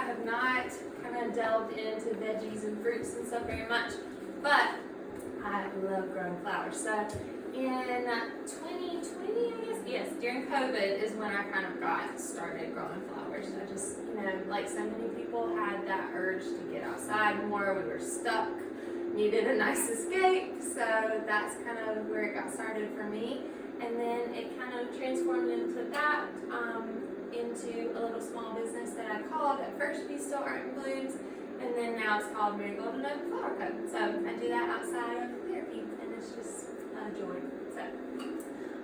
have not kind of delved into veggies and fruits and stuff very much, but I love growing flowers. So in 2020, I guess, yes, during COVID is when I kind of got started growing flowers. I just, like so many people, had that urge to get outside more. We were stuck, needed a nice escape, so that's kind of where it got started for me. And then it kind of transformed into that, into a little small business that I called at first Be Still Art and Blooms, and then now it's called Marigold and Oak Flower Co. So I do that outside of therapy, and it's just a joy. So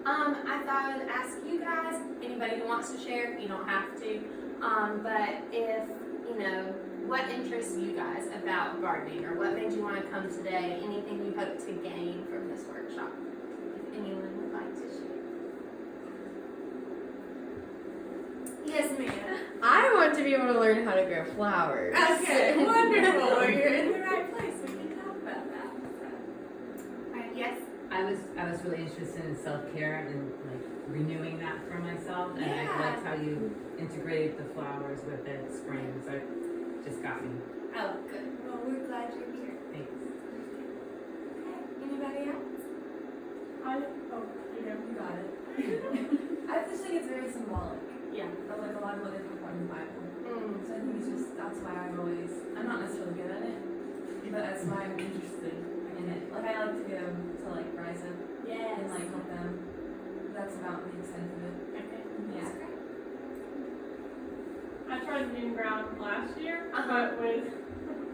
I thought I would ask you guys, anybody who wants to share, you don't have to, but if, what interests you guys about gardening, or what made you want to come today, anything you hope to gain from this workshop, if anyone would like to share. Yes, ma'am. I want to be able to learn how to grow flowers. Okay, wonderful. Well, you're in the right place. We can talk about that. All right, yes. I was really interested in self-care and like renewing that for myself, and I liked how you integrated the flowers with it, spring, so it just got me. Oh, good. Well, we're glad you're here. Thanks. Okay. Anybody else? You got it. I just think it's very symbolic. Yeah. Of like a lot of what is reported in the Bible. So I think it's just, that's why I'm not necessarily good at it, but that's why I'm interested in it. Like I like to go to like Rise Up Yes. and like help them. That's about the extent of it. Okay. Yeah. That's great. I tried being ground last year, but with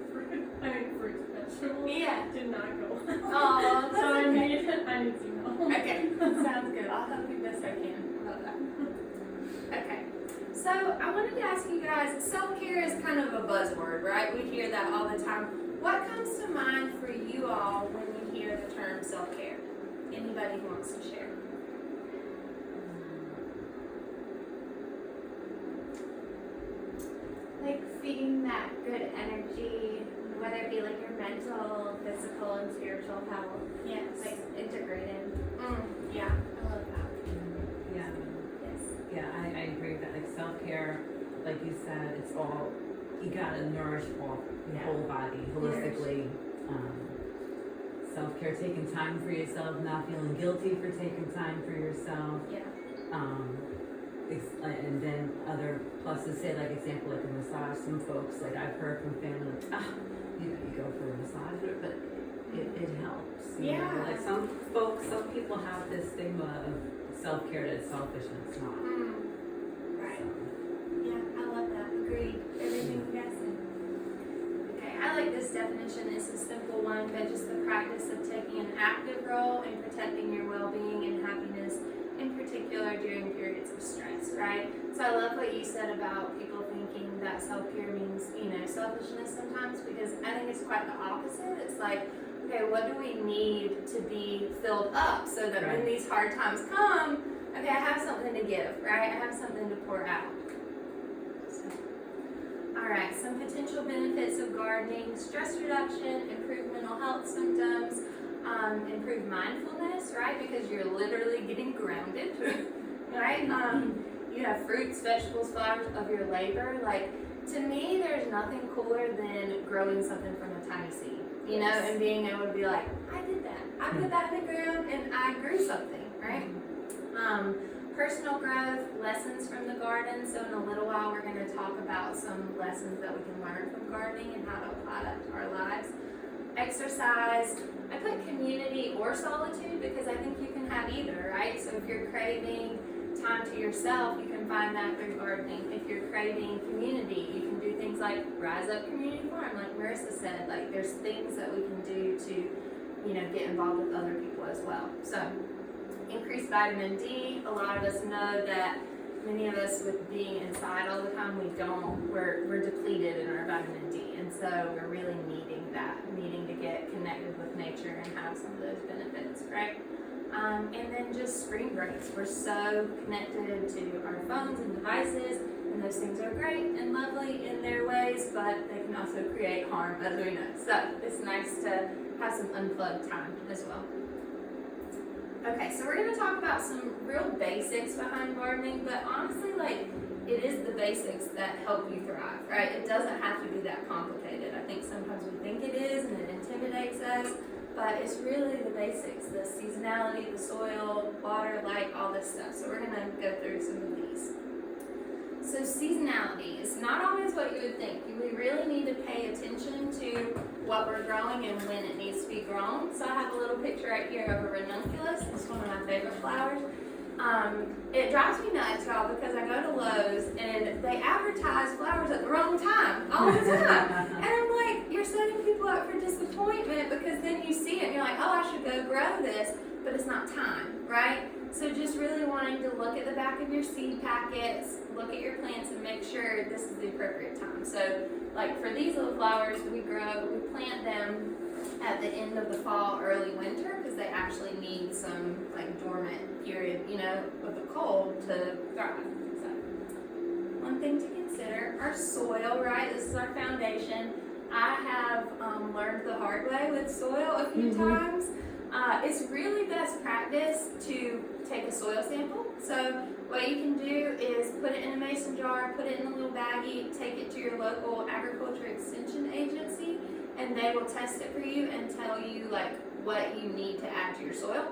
fruits, vegetables. Yeah. Did not go. Oh, that's So okay. I need some help. Okay, sounds good. I'll help you best I can. I love that. Okay, so I wanted to ask you guys, self-care is kind of a buzzword, right? We hear that all the time. What comes to mind for you all when you hear the term self-care? Anybody who wants to share? Like feeding that good energy, whether it be like your mental, physical, and spiritual health. Yes. Like integrated. Yeah, I love that. Yeah, Yes. yeah, I agree with that. Like self-care, like you said, it's all, you gotta nourish your whole body holistically. Self-care, taking time for yourself, not feeling guilty for taking time for yourself. Yeah. And then other pluses, say like example, like a massage. Some folks, like I've heard from family, like, you go for a massage, but it helps. You know? Like some people have this stigma of self-care that's selfish, and it's not. Right. Yeah, I love that. Agreed. Everything you guys said. Okay, I like this definition. It's a simple one, but just the practice of taking an active role in protecting your well-being and happiness, in particular during periods of stress, right? So I love what you said about people thinking that self-care means, selfishness sometimes, because I think it's quite the opposite. It's like, okay, what do we need to be filled up so that when these hard times come, okay, I have something to give, right? I have something to pour out. So, all right, some potential benefits of gardening: stress reduction, improved mental health symptoms, improved mindfulness, right? Because you're literally getting grounded, right? You have fruits, vegetables, flowers of your labor. Like, to me, there's nothing cooler than growing something from a tiny seed, and being able to be like, I did that. I put that in the ground and I grew something, right? Personal growth, lessons from the garden. So in a little while, we're going to talk about some lessons that we can learn from gardening and how to apply that to our lives. Exercise. I put community or solitude because I think you can have either, right? So if you're craving time to yourself, you can find that through gardening. If you're craving community, you can do things like Rise Up Community Farm, like Marissa said. Like, there's things that we can do to, get involved with other people as well. So, increased vitamin D. A lot of us know that many of us, with being inside all the time, we're depleted in our vitamin D. And so we're really needing to get connected with nature and have some of those benefits, right? And then just screen breaks. We're so connected to our phones and devices, and those things are great and lovely in their ways, but they can also create harm, as we know. So it's nice to have some unplugged time as well. Okay, so we're going to talk about some real basics behind gardening, but honestly, it is the basics that help you thrive, right? It doesn't have to be that complicated. I think sometimes we think it is and it intimidates us, but it's really the basics, the seasonality, the soil, water, light, all this stuff. So we're gonna go through some of these. So seasonality is not always what you would think. We really need to pay attention to what we're growing and when it needs to be grown. So I have a little picture right here of a ranunculus. It's one of my favorite flowers. It drives me nuts, y'all, because I go to Lowe's and they advertise flowers at the wrong time all the time. And I'm like, you're setting people up for disappointment because then you see it and you're like, oh, I should go grow this, but it's not time, right? So just really wanting to look at the back of your seed packets, look at your plants and make sure this is the appropriate time. So like for these little flowers we plant them at the end of the fall, early winter, because they actually need some like dormant period, you know, with the cold to thrive. So one thing to consider, our soil, right? This is our foundation. I have learned the hard way with soil a few times. It's really best practice to take a soil sample. So what you can do is put it in a mason jar, put it in a little baggie, take it to your local agriculture extension agency, and they will test it for you and tell you like what you need to add to your soil.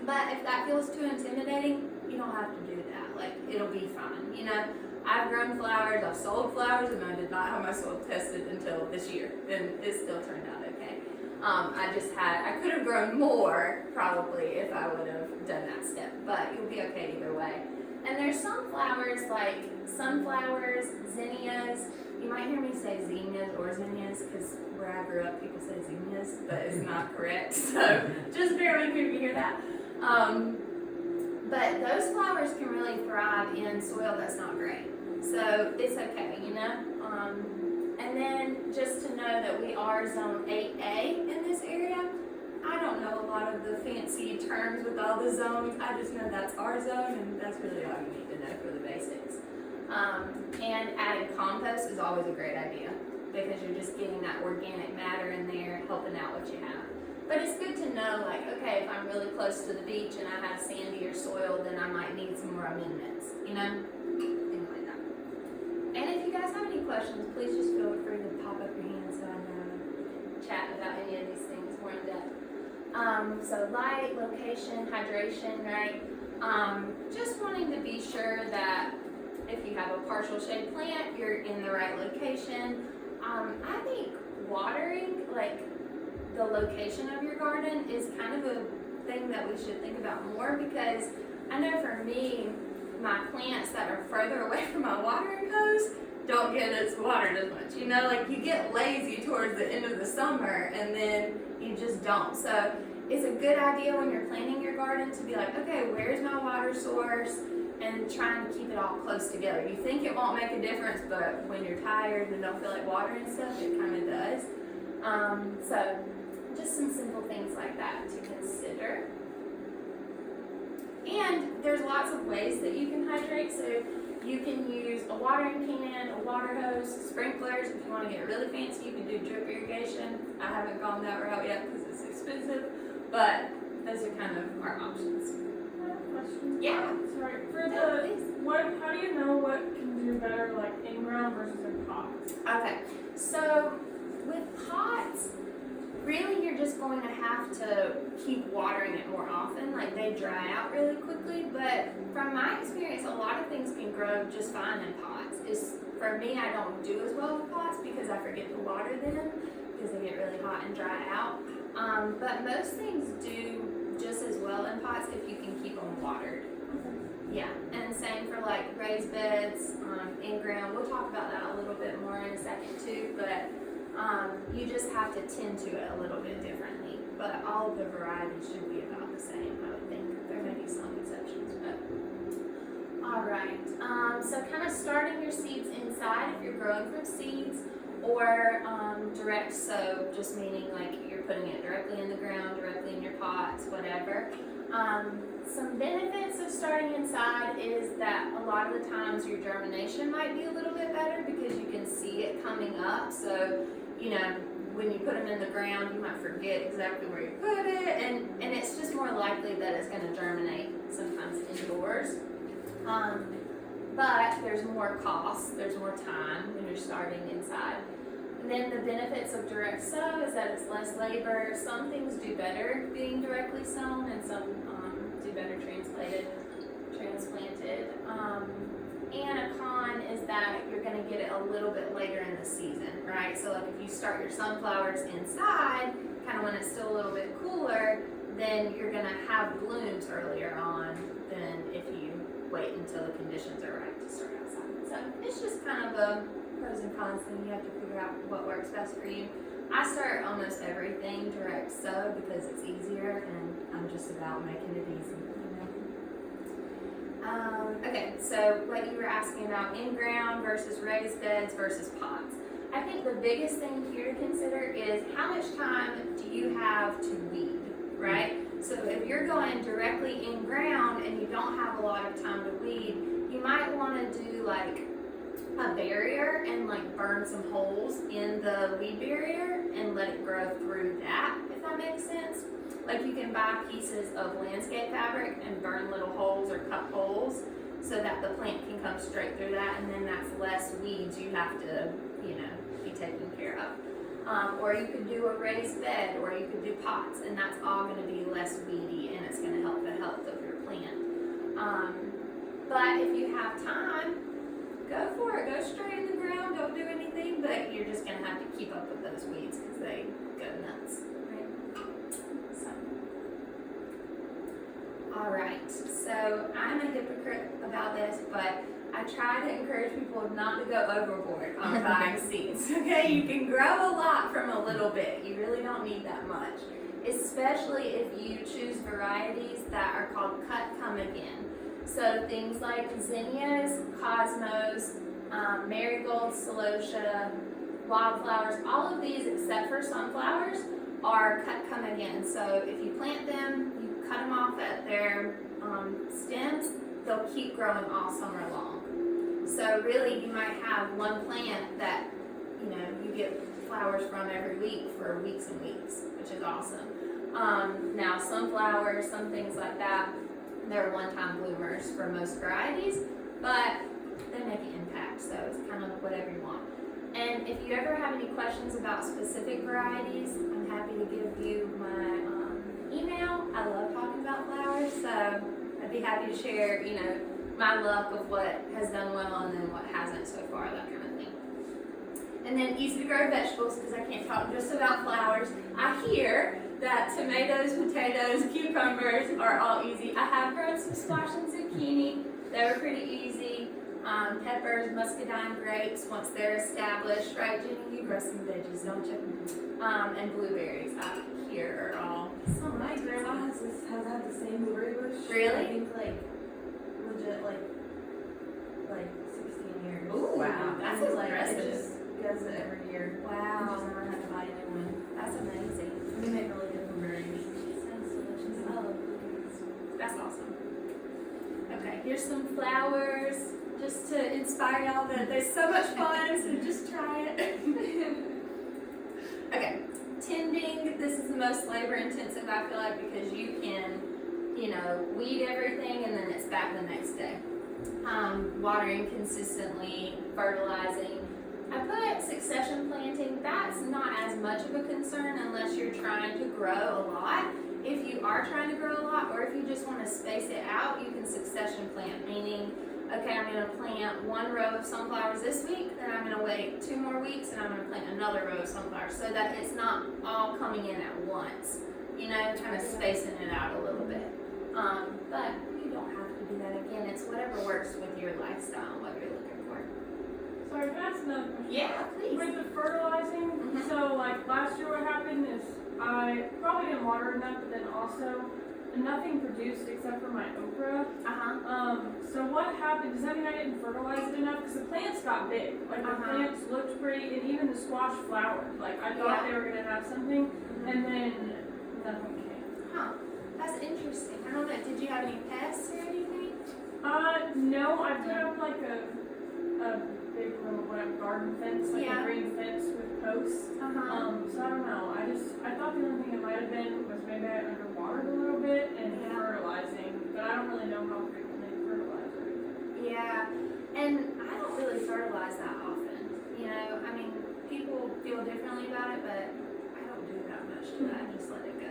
But if that feels too intimidating, you don't have to do that. Like, it'll be fine. You know, I've grown flowers, I've sold flowers, and I did not have my soil tested until this year, and it still turned out okay. I could have grown more probably if I would have done that step, but you'll be okay either way. And there's some flowers like sunflowers, zinnias. You might hear me say zinnias or zinnias because where I grew up people say zinnias, but it's not correct. So just bear with me if you hear that. But those flowers can really thrive in soil that's not great. So it's okay, you know. And then just to know that we are zone 8A in this area. I don't know a lot of the fancy terms with all the zones. I just know that's our zone, and that's really all you need to know for the basics. And adding compost is always a great idea because you're just getting that organic matter in there, helping out what you have. But it's good to know, like, okay, if I'm really close to the beach and I have sandier soil, then I might need some more amendments, you know? Things like that. And if you guys have any questions, please just feel free to pop up your hand so I know chat about any of these things more in depth. So light, location, hydration, right? Just wanting to be sure that if you have a partial shade plant, you're in the right location. I think watering, like the location of your garden is kind of a thing that we should think about more because I know for me, my plants that are further away from my watering hose don't get as watered as much. You know, like you get lazy towards the end of the summer and then you just don't. So it's a good idea when you're planting your garden to be like, okay, where's my water source? And trying to keep it all close together. You think it won't make a difference, but when you're tired and don't feel like watering stuff, it kind of does. So just some simple things like that to consider. And there's lots of ways that you can hydrate. So you can use a watering can, a water hose, sprinklers. If you want to get really fancy, you can do drip irrigation. I haven't gone that route yet because it's expensive, but those are kind of our options. Question. Yeah. Sorry. For No, the please. how do you know what can do better, like in ground versus in pots? Okay, so with pots, really you're just going to have to keep watering it more often. Like they dry out really quickly, but from my experience, a lot of things can grow just fine in pots. For me, I don't do as well with pots because I forget to water them because they get really hot and dry out. But most things do just as well in pots if you can keep them watered. Yeah, and same for like raised beds, in ground. We'll talk about that a little bit more in a second too, but you just have to tend to it a little bit differently. But all of the varieties should be about the same, I would think. There may be some exceptions, but all right. So kind of starting your seeds inside if you're growing from seeds, or direct sow, just meaning like you're putting it directly in the ground, directly in your pots, whatever. Some benefits of starting inside is that a lot of the times your germination might be a little bit better because you can see it coming up. So, you know, when you put them in the ground, you might forget exactly where you put it, and it's just more likely that it's going to germinate sometimes indoors. but there's more cost, there's more time when you're starting inside. And then the benefits of direct sow is that it's less labor. Some things do better being directly sown, and some do better transplanted. And a con is that you're going to get it a little bit later in the season, right? So like if you start your sunflowers inside, kind of when it's still a little bit cooler, then you're going to have blooms earlier on than if you wait until the conditions are right to start outside. So it's just kind of a pros and cons thing. You have to figure out what works best for you. I start almost everything direct sow because it's easier, and I'm just about making it easy. Okay, so what you were asking about in-ground versus raised beds versus pots. I think the biggest thing here to consider is how much time do you have to weed, right? So if you're going directly in-ground and you don't have a lot of time to weed, you might want to do like a barrier and like burn some holes in the weed barrier and let it grow through that, if that makes sense. Like you can buy pieces of landscape fabric and burn little holes or cut holes so that the plant can come straight through that, and then that's less weeds you have to, be taken care of. Or you could do a raised bed, or you could do pots, and that's all going to be less weedy, and it's going to help the health of your plant. But if you have time, go for it. Go straight in the ground. Don't do anything, but you're just going to have to keep up with those weeds because they go nuts. Alright, so I'm a hypocrite about this, but I try to encourage people not to go overboard on buying seeds. Okay, you can grow a lot from a little bit. You really don't need that much. Especially if you choose varieties that are called cut come again. So things like zinnias, cosmos, marigolds, celosia, wildflowers, all of these except for sunflowers are cut come again. So if you plant them, you cut them off at their stems, they'll keep growing all summer long. So really you might have one plant that you get flowers from every week for weeks and weeks, which is awesome. Now sunflowers, some things like that, they're one-time bloomers for most varieties, but they make an impact, so it's kind of whatever you want. And if you ever have any questions about specific varieties, I'm happy to give you my email. I love talking about flowers, so I'd be happy to share, my luck of what has done well and then what hasn't so far, that kind of thing. And then easy to grow vegetables, because I can't talk just about flowers. I hear that tomatoes, potatoes, cucumbers are all easy. I have grown some squash and zucchini. They were pretty easy. Peppers, muscadine grapes, once they're established, right, Jenny? You grow some veggies, don't you? And blueberries out here are all. So my grandma has had the same blueberry bush. Really? I think legit like 16 years. Ooh, wow, that's And, impressive. It just does it every year. Wow, Just never had to buy a new one. that's amazing. We make really good blueberries. Sounds delicious. I love blueberries. That's awesome. Okay, here's some flowers just to inspire y'all that there's so much fun, so just try it. Okay, tending, this is the most labor intensive I feel like, because you can, weed everything and then it's back the next day. Watering consistently, fertilizing. I put succession planting, that's not as much of a concern unless you're trying to grow a lot. If you are trying to grow a lot, or if you just want to space it out, you can succession plant, meaning, okay, I'm going to plant one row of sunflowers this week, then I'm going to wait 2 more weeks, and I'm going to plant another row of sunflowers, so that it's not all coming in at once, kind of spacing it out a little bit. But you don't have to do that. Again, it's whatever works with your lifestyle, what you're looking for. Sorry, can I ask another question? Yeah, please. With the fertilizing, Mhm. so like last year what happened is I probably didn't water enough, but then also nothing produced except for my okra. So what happened? Does that mean I didn't fertilize it enough? Because the plants got big. Like the plants looked pretty, and even the squash flowered. Like I thought they were gonna have something, and then nothing came. Huh. That's interesting. I don't know. Did you have any pests or anything? No. I put up like a big little garden fence, like a green fence with posts. So I don't know. I thought the only thing it might have been was maybe I underwatered a little bit and fertilizing, but I don't really know how frequently to fertilize or anything. Yeah, And I don't really fertilize that often. You know, I mean, people feel differently about it, but I don't do that much to that. Just let it go.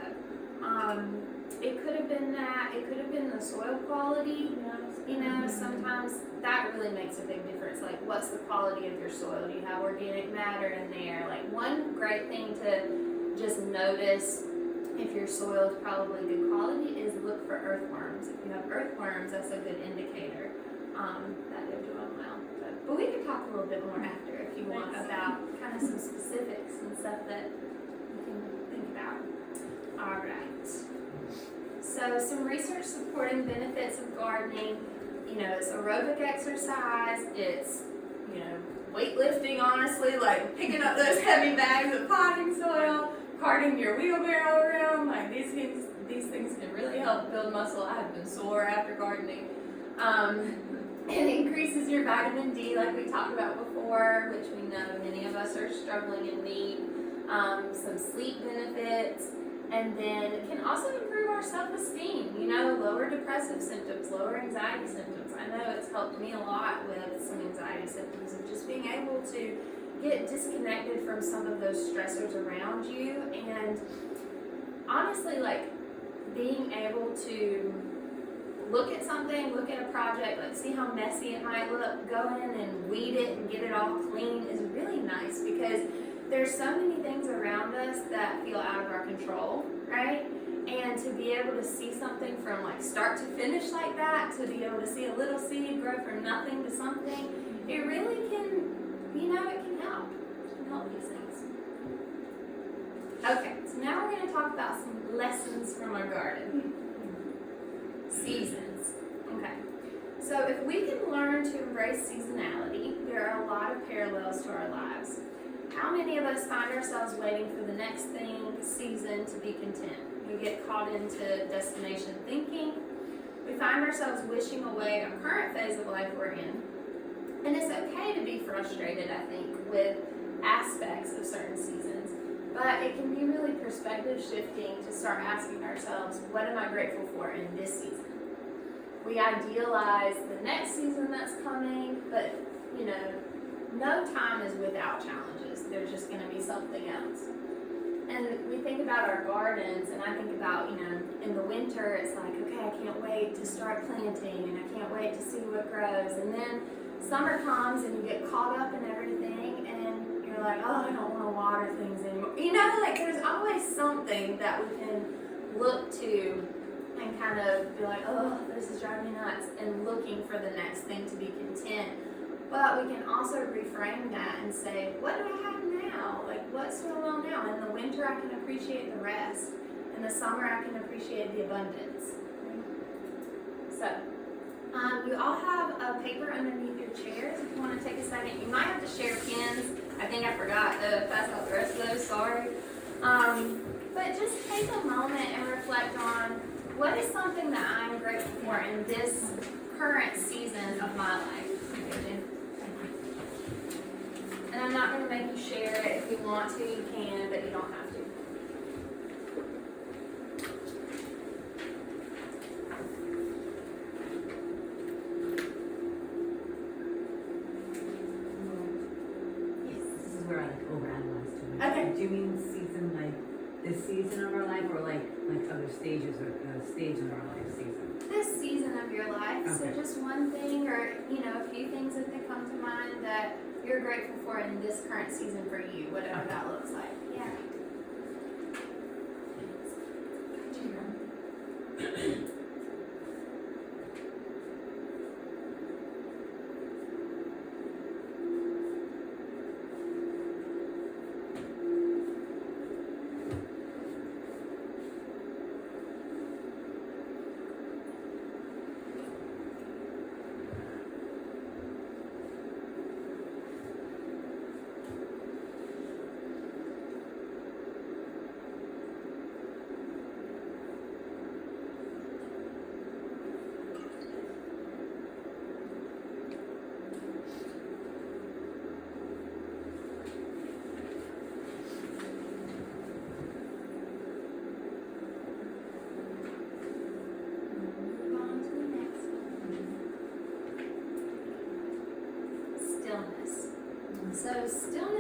It could have been that. It could have been the soil quality. You know, sometimes that really makes a big difference. Like, what's the quality of your soil? Do you have organic matter in there? Like, one great thing to just notice if your soil is probably good quality is look for earthworms. If you have earthworms, that's a good indicator that they're doing well. But we can talk a little bit more after if you want about kind of some specifics and stuff that you can think about. All right. So some research supporting benefits of gardening. You know, it's aerobic exercise. It's, you know, weightlifting, honestly, like picking up those heavy bags of potting soil, carting your wheelbarrow around. Like these things can really help build muscle. I have been sore after gardening. It increases your vitamin D, like we talked about before, which we know many of us are struggling and need. Some sleep benefits. And then it can also improve our self-esteem, you know, lower depressive symptoms, lower anxiety symptoms. I know it's helped me a lot with some anxiety symptoms of just being able to get disconnected from some of those stressors around you. And honestly, like being able to look at something, look at a project, like see how messy it might look, go in and weed it and get it all clean is really nice because there's so many things around us that feel out of our control, right? And to be able to see something from like start to finish like that, to be able to see a little seed grow from nothing to something, it really can, you know, it can help. It can help these things. Okay, so now we're going to talk about some lessons from our garden. Seasons. Okay. So if we can learn to embrace seasonality, there are a lot of parallels to our lives. How many of us find ourselves waiting for the next season to be content? We get caught into destination thinking. We find ourselves wishing away a current phase of life we're in. And it's okay to be frustrated, I think, with aspects of certain seasons. But it can be really perspective shifting to start asking ourselves, what am I grateful for in this season? We idealize the next season that's coming, but, you know, no time is without challenges. There's just going to be something else. And we think about our gardens, and I think about, you know, in the winter, it's like, okay, I can't wait to start planting, and I can't wait to see what grows. And then summer comes, and you get caught up in everything, and you're like, oh, I don't want to water things anymore. You know, like, there's always something that we can look to and kind of be like, oh, this is driving me nuts, and looking for the next thing to be content. But we can also reframe that and say, what do I have now? Like, what's going on now? In the winter, I can appreciate the rest. In the summer, I can appreciate the abundance. So, you all have a paper underneath your chairs. If you want to take a second, you might have to share pens. I think I forgot to pass out the rest of those, sorry. But just take a moment and reflect on what is something that I'm grateful for in this current season of my life. And I'm not going to make you share it. If you want to, you can, but you don't have to. Yes, this is where I like overanalyze too much. Okay. Do you mean season like this season of our life, or like other stages or stage in our life season? This season of your life. Okay. So just one thing, or a few things that could come to mind that you're grateful for in this current season for you, whatever that looks like. Yeah.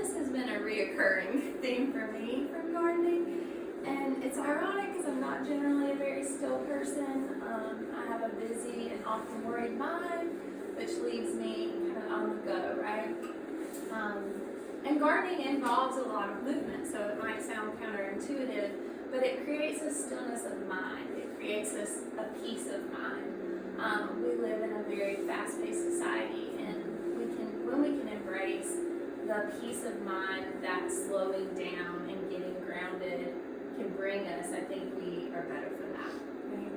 stillness has been a reoccurring theme for me from gardening. And it's ironic because I'm not generally a very still person. I have a busy and often worried mind, which leaves me kind of on the go, right? And gardening involves a lot of movement, so it might sound counterintuitive, but it creates a stillness of mind. It creates a peace of mind. We live in a very fast-paced society, and when we can embrace the peace of mind that slowing down and getting grounded can bring us, I think we are better for that. Right?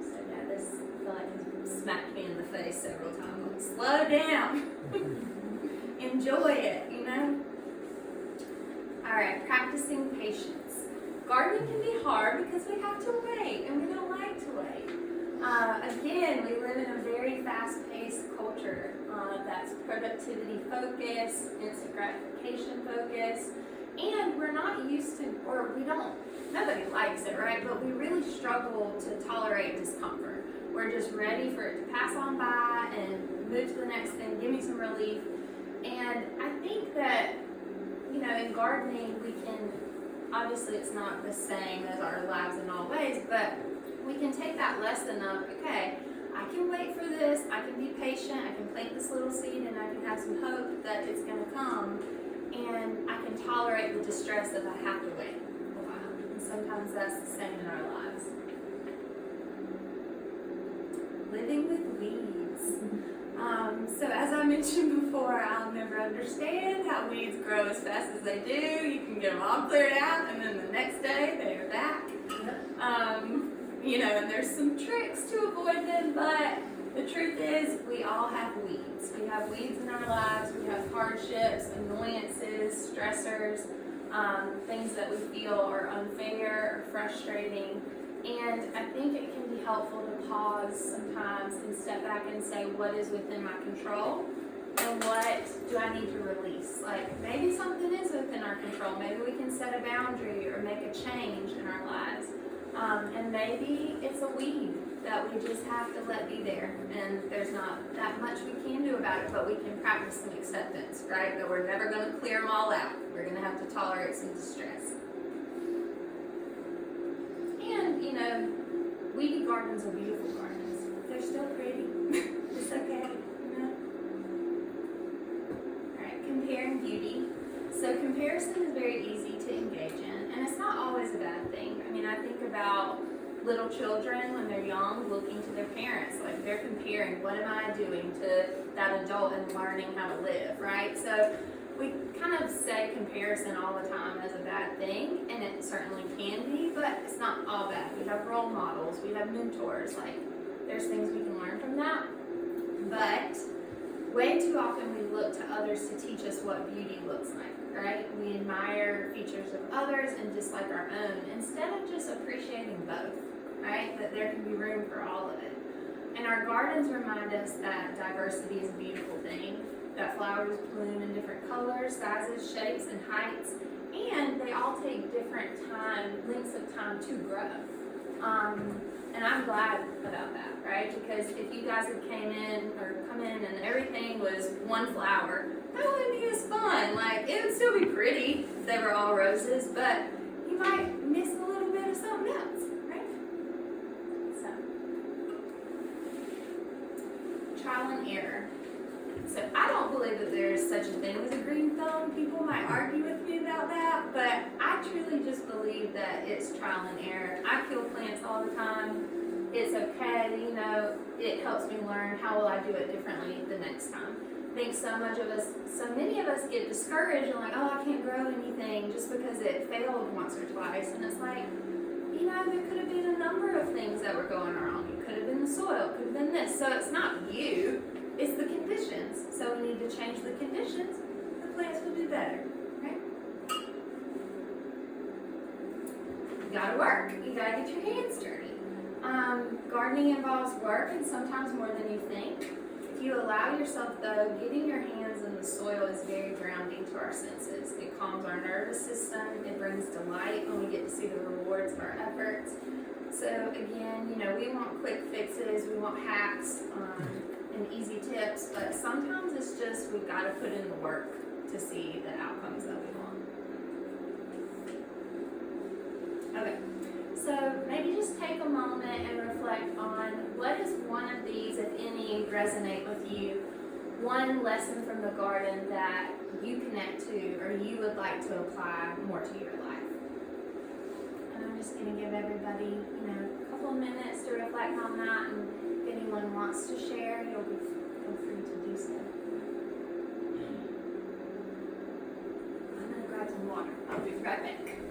So yeah, this I feel like has smacked me in the face several times. Like, slow down. Enjoy it, you know? Alright, practicing patience. Gardening can be hard because we have to wait, and we don't like to wait. Again, we live in a very fast-paced culture that's productivity focused, instant gratification focused, and we're not used to, or we don't, nobody likes it, right? But we really struggle to tolerate discomfort. We're just ready for it to pass on by and move to the next thing, give me some relief. And I think that, you know, in gardening, we can, obviously it's not the same as our lives in all ways, but we can take that lesson of, okay, I can wait for this, I can be patient, I can plant this little seed, and I can have some hope that it's going to come, and I can tolerate the distress that I have to wait a while. And sometimes that's the same in our lives. Living with weeds. So as I mentioned before, I'll never understand how weeds grow as fast as they do. You can get them all cleared out, and then the next day they are back. You know, and there's some tricks to avoid them, but the truth is we all have weeds. We have weeds in our lives. We have hardships, annoyances, stressors, things that we feel are unfair or frustrating. And I think it can be helpful to pause sometimes and step back and say, what is within my control? And what do I need to release? Like, maybe something is within our control. Maybe we can set a boundary or make a change in our lives. And maybe it's a weed that we just have to let be there. And there's not that much we can do about it, but we can practice some acceptance, right? That we're never going to clear them all out. We're going to have to tolerate some distress. And, you know, weedy gardens are beautiful gardens. They're still pretty. It's okay, you know? Alright, comparing beauty. So comparison is very easy to engage in, and it's not always a bad thing. I mean, I think about little children when they're young looking to their parents. Like, they're comparing, what am I doing to that adult and learning how to live, right? So we kind of say comparison all the time as a bad thing, and it certainly can be, but it's not all bad. We have role models, we have mentors, like there's things we can learn from that. But way too often we look to others to teach us what beauty looks like, right? We admire features of others and dislike our own instead of just appreciating both, right? That there can be room for all of it. And our gardens remind us that diversity is a beautiful thing, that flowers bloom in different colors, sizes, shapes, and heights, and they all take different lengths of time to grow. And I'm glad about that, right? Because if you guys had come in and everything was one flower, that wouldn't be as fun. Like, it would still be pretty if they were all roses, but you might miss a little bit of something else, right? So, trial and error. So I don't believe that there's such a thing as a green thumb. People might argue with me about that, but I truly just believe that it's trial and error. I kill plants all the time. It's okay, you know, it helps me learn how will I do it differently the next time. I think so many of us get discouraged and like, oh, I can't grow anything just because it failed once or twice. And it's like, you know, there could have been a number of things that were going wrong. It could have been the soil, it could have been this. So it's not you. It's the conditions. So we need to change the conditions. The plants will do better, right? You gotta work. You gotta get your hands dirty. Gardening involves work, and sometimes more than you think. If you allow yourself, though, getting your hands in the soil is very grounding to our senses. It calms our nervous system. It brings delight when we get to see the rewards of our efforts. So again, you know, we want quick fixes. We want hacks. And easy tips, but sometimes it's just we've got to put in the work, to see the outcomes that we want. Okay, so maybe just take a moment and reflect on what is one of these, if any, resonate with you. One lesson from the garden that you connect to or you would like to apply more to your life. And I'm just going to give everybody, a couple of minutes to reflect on that, and if anyone wants to share, feel free to do so. I'm going to grab some water. I'll be right back.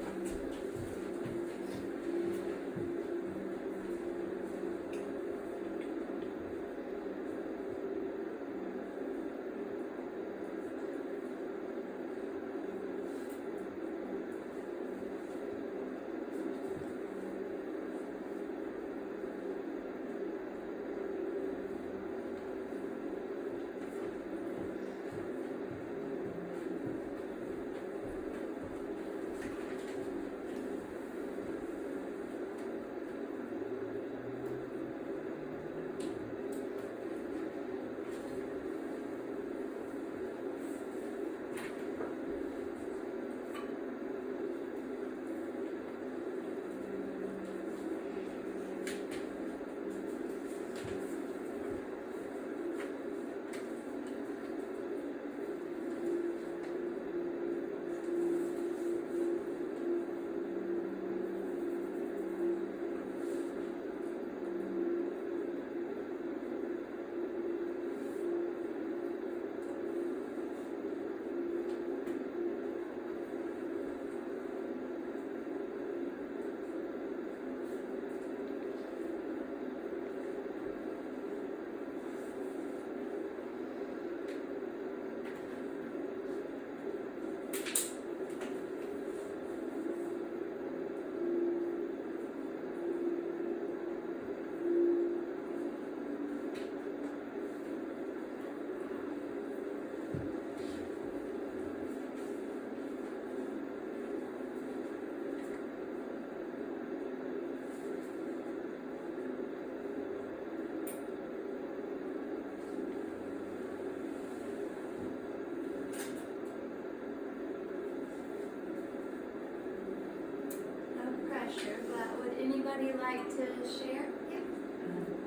But would anybody like to share? Yeah.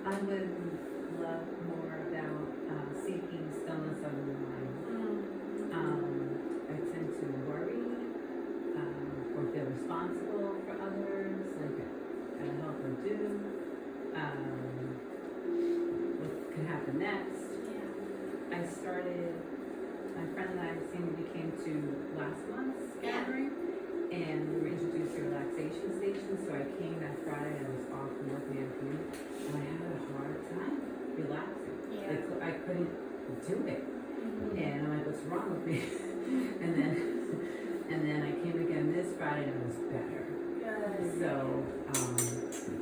I would love more about seeking stillness of the mind. I tend to worry or feel responsible for others, like I help or do. What can happen next? Yeah. I started, my friend and I came to last month's gathering. And we were introduced to relaxation stations, so I came that Friday and I was off from work in the afternoon, and I had a hard time relaxing. Yeah. Like, I couldn't do it. And I'm like, what's wrong with me? and then I came again this Friday and it was better. Good. So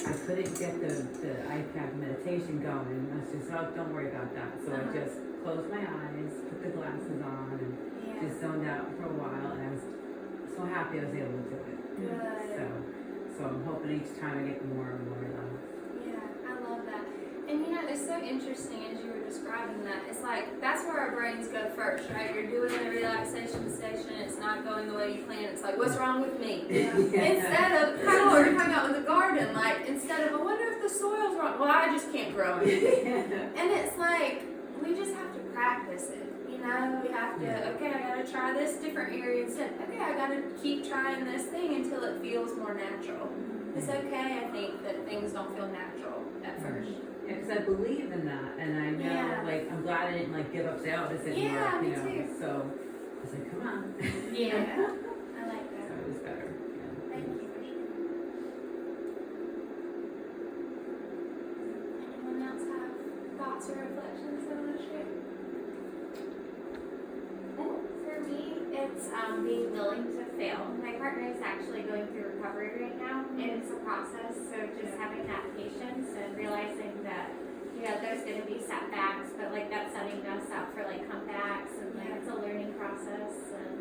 I couldn't get the iPad meditation going. I was just, oh, don't worry about that. So I just closed my eyes, put the glasses on, and just zoned out for a while, and I was so happy I was able to do it. Good. So I'm hoping each time I get more and more love. Yeah, I love that. And it's so interesting as you were describing that. It's like, that's where our brains go first, right? You're doing the relaxation station, it's not going the way you planned. It's like, what's wrong with me? Yeah. Instead of, kind of what we're talking about with the garden, like, instead of, I wonder if the soil's wrong. Well, I just can't grow anything. And it's like, we just have to practice it. We have to, okay, I gotta try this different area instead. Okay, I gotta keep trying this thing until it feels more natural. It's okay, I think, that things don't feel natural at first. Yeah, because I believe in that, and I know, I'm glad I didn't give up, say, oh, this isn't work, me too. So I was like, come on. Yeah, I like that. So it was better. Yeah. Thank you for sharing. Anyone else have thoughts or reflections they want to share? For me, it's being willing to fail. My partner is actually going through recovery right now, and it's a process. So just having that patience and realizing that there's going to be setbacks, but that's setting us up for comebacks, and it's a learning process. And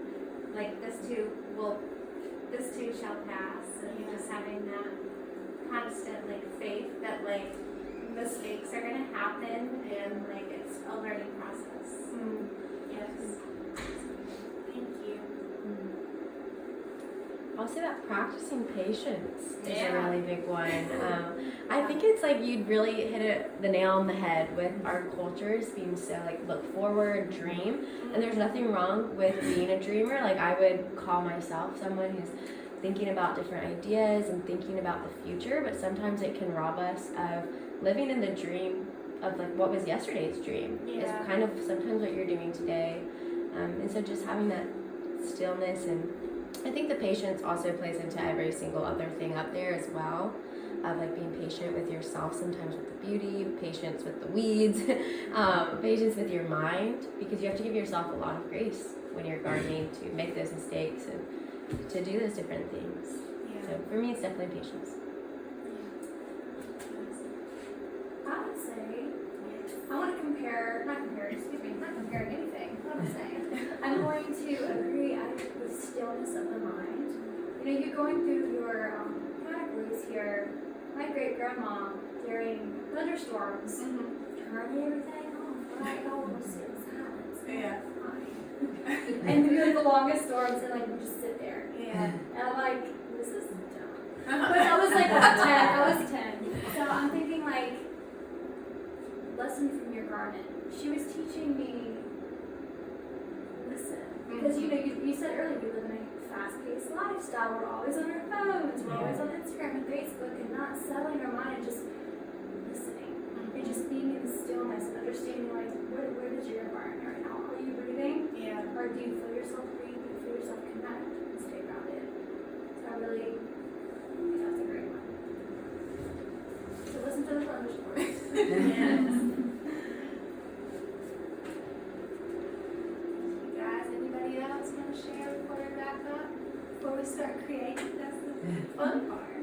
this too shall pass. And just having that constant faith that mistakes are going to happen, and it's a learning process. Yes. Also, that practicing patience is Yeah. a really big one. I think it's like you'd really hit the nail on the head with our cultures being so like look forward, dream, and there's nothing wrong with being a dreamer. Like I would call myself someone who's thinking about different ideas and thinking about the future, but sometimes it can rob us of living in the dream of like what was yesterday's dream. Yeah. Is kind of sometimes what you're doing today, and so just having that stillness, and I think the patience also plays into every single other thing up there as well, of like being patient with yourself sometimes with the beauty, patience with the weeds, patience with your mind, because you have to give yourself a lot of grace when you're gardening to make those mistakes and to do those different things. So for me, it's definitely patience. I would say, I want to not comparing anything. What am I saying? I'm going to agree with stillness of the mind. You know, you're going through your categories here. My great grandma during thunderstorms, turning everything off. Like, oh, we'll sit in silence. Yeah. Fine. And we the longest storms, and like we just sit there. Yeah. And I'm like, this is dumb. But I was like, what, 10? I was 10. So I'm thinking like, lesson from your garden. She was teaching me, listen. Because you know, you said earlier, we live in a fast-paced lifestyle. We're always on our phones, we're always on Instagram and Facebook, and not settling our mind and just listening. And just being in the stillness and understanding like, where is your environment right now? Are you breathing? Yeah. Or do you feel yourself breathe? Do you feel yourself connect and stay grounded? So I really think that's a great one. So listen to the thunderstorms. Yes. You guys, anybody else want to share before we wrap up? Before we start creating? That's the fun part.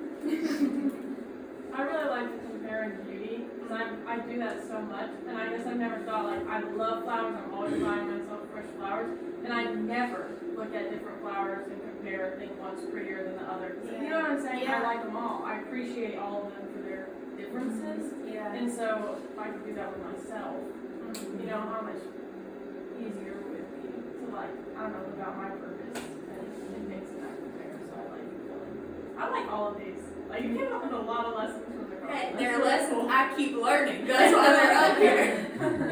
I really like to compare in beauty, because I do that so much, and I guess I've never thought, like, I love flowers, I'm always buying myself fresh flowers, and I never look at different flowers and compare, think one's prettier than the other. You know what I'm saying? Yeah. I like them all. I appreciate all of them for their differences, Yeah. and so if I could do that with myself, you know, how much easier it would be to, like, I don't know, live out my purpose and things in that compare, so I like it. I like all of these. Like, you came up with a lot of lessons from the garden. Hey, That's they're really lessons cool. I keep learning. That's why they're up here.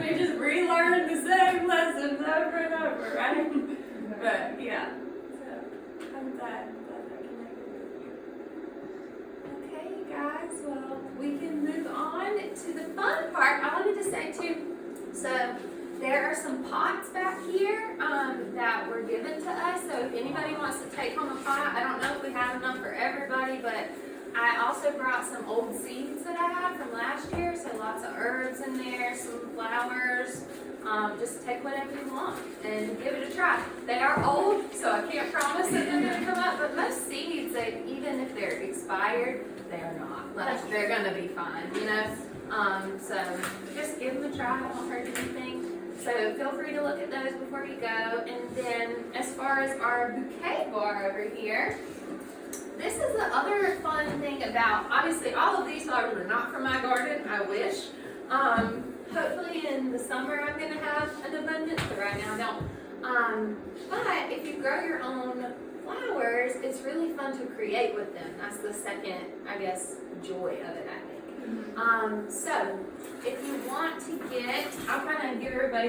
We just relearn the same lessons over and over, right? But yeah. So I'm glad I connected with you. Okay, you guys. Well, we can move on to the fun part. I wanted to say too. So there are some pots back here that were given to us. So if anybody wants to take home a pot, I don't know if we have enough for everybody, but I also brought some old seeds that I had from last year. So lots of herbs in there, some flowers. Just take whatever you want and give it a try. They are old, so I can't promise that they're going to come up, but most seeds, even if they're expired, they are not. Like, they're going to be fine, you know? So just give them a try. It won't hurt anything. So feel free to look at those before you go. And then as far as our bouquet bar over here, this is the other fun thing about, obviously all of these flowers are not from my garden, I wish. Hopefully in the summer I'm going to have an abundance, but right now I don't. But if you grow your own flowers, it's really fun to create with them. That's the second, I guess, joy of it, I think. So if you want to get, I'll kind of give everybody a